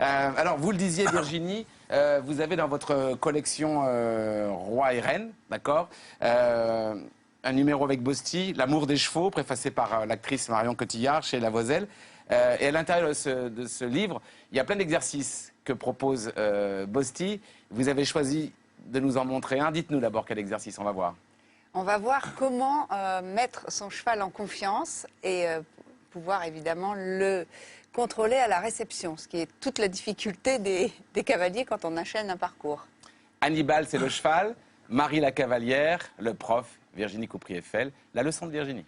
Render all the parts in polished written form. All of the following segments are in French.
Alors, vous le disiez, Virginie, vous avez dans votre collection Roi et Reine, d'accord, un numéro avec Bosti, L'amour des chevaux, préfacé par l'actrice Marion Cotillard chez Lavoiselle. Et à l'intérieur de ce livre, il y a plein d'exercices que propose Bosti. Vous avez choisi de nous en montrer un. Dites-nous d'abord quel exercice, on va voir. On va voir comment mettre son cheval en confiance et pouvoir évidemment le contrôler à la réception, ce qui est toute la difficulté des cavaliers quand on enchaîne un parcours. Hannibal, c'est le cheval. Marie la cavalière, le prof, Virginie Coupry-Eiffel. La leçon de Virginie.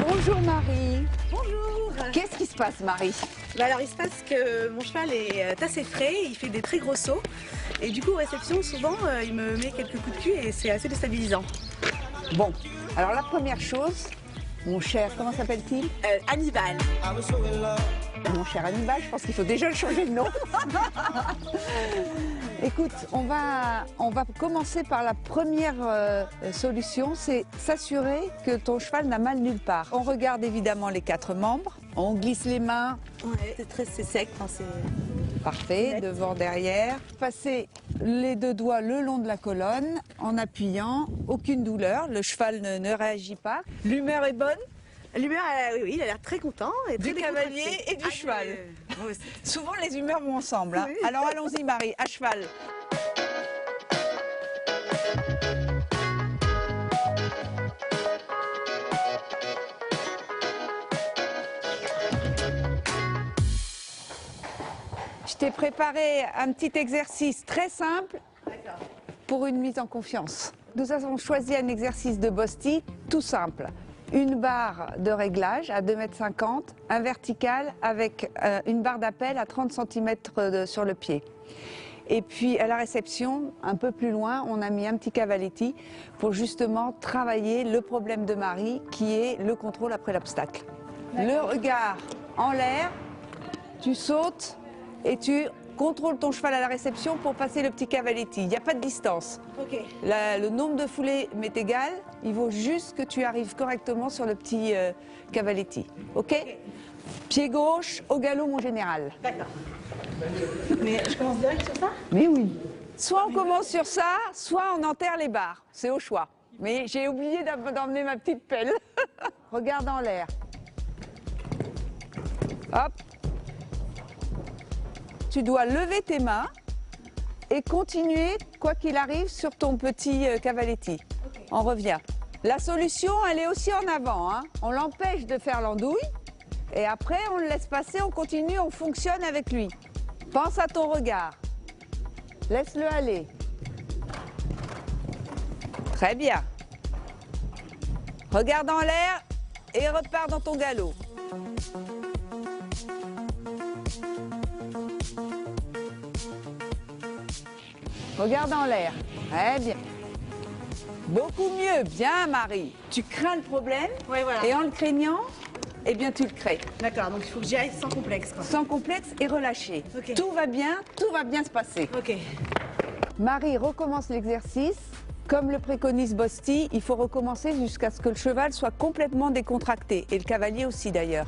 Bonjour Marie. Bonjour. Qu'est-ce qui se passe Marie? Alors il se passe que mon cheval est assez frais, il fait des très gros sauts et du coup aux réceptions souvent il me met quelques coups de cul et c'est assez déstabilisant. Bon, alors la première chose, mon cher, comment s'appelle-t-il? Hannibal. Mon cher Hannibal, je pense qu'il faut déjà le changer de nom. Écoute, on va commencer par la première solution, c'est s'assurer que ton cheval n'a mal nulle part. On regarde évidemment les 4 membres, on glisse les mains. Ouais, c'est sec. Enfin, Parfait, devant, derrière. Passer les 2 doigts le long de la colonne en appuyant, aucune douleur, le cheval ne réagit pas. L'humeur est bonne? L'humeur, oui, il a l'air très content. Et très Du cavalier et du cheval. Moi aussi. Souvent les humeurs vont ensemble. Hein. Oui. Alors allons-y Marie, à cheval. Je t'ai préparé un petit exercice très simple pour une mise en confiance. Nous avons choisi un exercice de Bosti tout simple. Une barre de réglage à 2,50 m, un vertical avec une barre d'appel à 30 cm sur le pied. Et puis à la réception, un peu plus loin, on a mis un petit cavaletti pour justement travailler le problème de Marie qui est le contrôle après l'obstacle. Le regard en l'air, tu sautes et tu contrôles ton cheval à la réception pour passer le petit cavaletti. Il n'y a pas de distance. Ok. Le nombre de foulées m'est égal, il faut juste que tu arrives correctement sur le petit cavaletti. Ok? Pied gauche, au galop mon général. D'accord. Mais je commence direct sur ça? Mais oui. Soit on commence sur ça, soit on enterre les barres. C'est au choix. Mais j'ai oublié d'emmener ma petite pelle. Regarde en l'air. Hop. Tu dois lever tes mains et continuer, quoi qu'il arrive, sur ton petit cavaletti. Okay. On revient. La solution, elle est aussi en avant. Hein. On l'empêche de faire l'andouille et après, on le laisse passer, on continue, on fonctionne avec lui. Pense à ton regard. Laisse-le aller. Très bien. Regarde en l'air et repars dans ton galop. Regarde en l'air. Très bien. Beaucoup mieux. Bien, Marie. Tu crains le problème. Ouais, voilà. Et en le craignant, eh bien, tu le crées. D'accord, donc il faut que j'y aille sans complexe, quoi. Sans complexe et relâché. Ok. Tout va bien se passer. Ok. Marie recommence l'exercice. Comme le préconise Bosti, il faut recommencer jusqu'à ce que le cheval soit complètement décontracté. Et le cavalier aussi, d'ailleurs.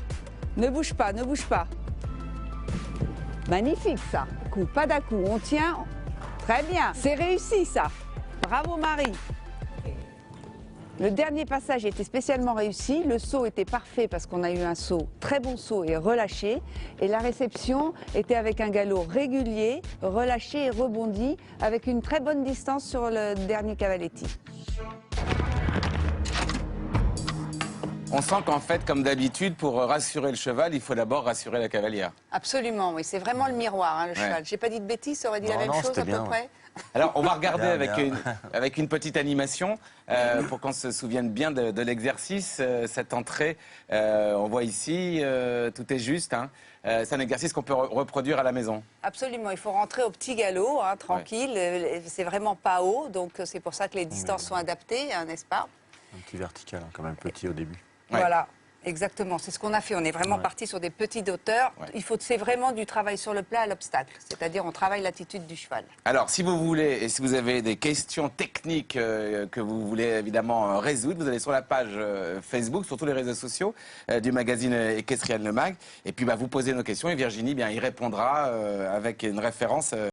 Ne bouge pas, ne bouge pas. Magnifique, ça. Coup, pas d'un coup. On tient. Très bien, c'est réussi ça. Bravo Marie. Le dernier passage était spécialement réussi. Le saut était parfait parce qu'on a eu un saut, très bon saut et relâché. Et la réception était avec un galop régulier, relâché et rebondi, avec une très bonne distance sur le dernier cavaletti. On sent qu'en fait, comme d'habitude, pour rassurer le cheval, il faut d'abord rassurer la cavalière. Absolument, oui, c'est vraiment le miroir, hein, le cheval. J'ai pas dit de bêtises, ça aurait dit la même chose à peu près. Alors, on va regarder Bien. avec une petite animation pour qu'on se souvienne bien de l'exercice. Cette entrée, on voit ici, tout est juste. Hein. C'est un exercice qu'on peut reproduire à la maison. Absolument, il faut rentrer au petit galop, hein, tranquille. Ouais. C'est vraiment pas haut, donc c'est pour ça que les distances sont adaptées, hein, n'est-ce pas? Un petit vertical, hein, quand même petit au début. Ouais. Voilà. Exactement, c'est ce qu'on a fait. On est vraiment parti sur des petites hauteurs. Ouais. C'est vraiment du travail sur le plat à l'obstacle. C'est-à-dire, on travaille l'attitude du cheval. Alors, si vous voulez, et si vous avez des questions techniques que vous voulez évidemment résoudre, vous allez sur la page Facebook, sur tous les réseaux sociaux du magazine Equestrian Le Mag. Et puis, vous posez nos questions et Virginie y répondra avec une référence.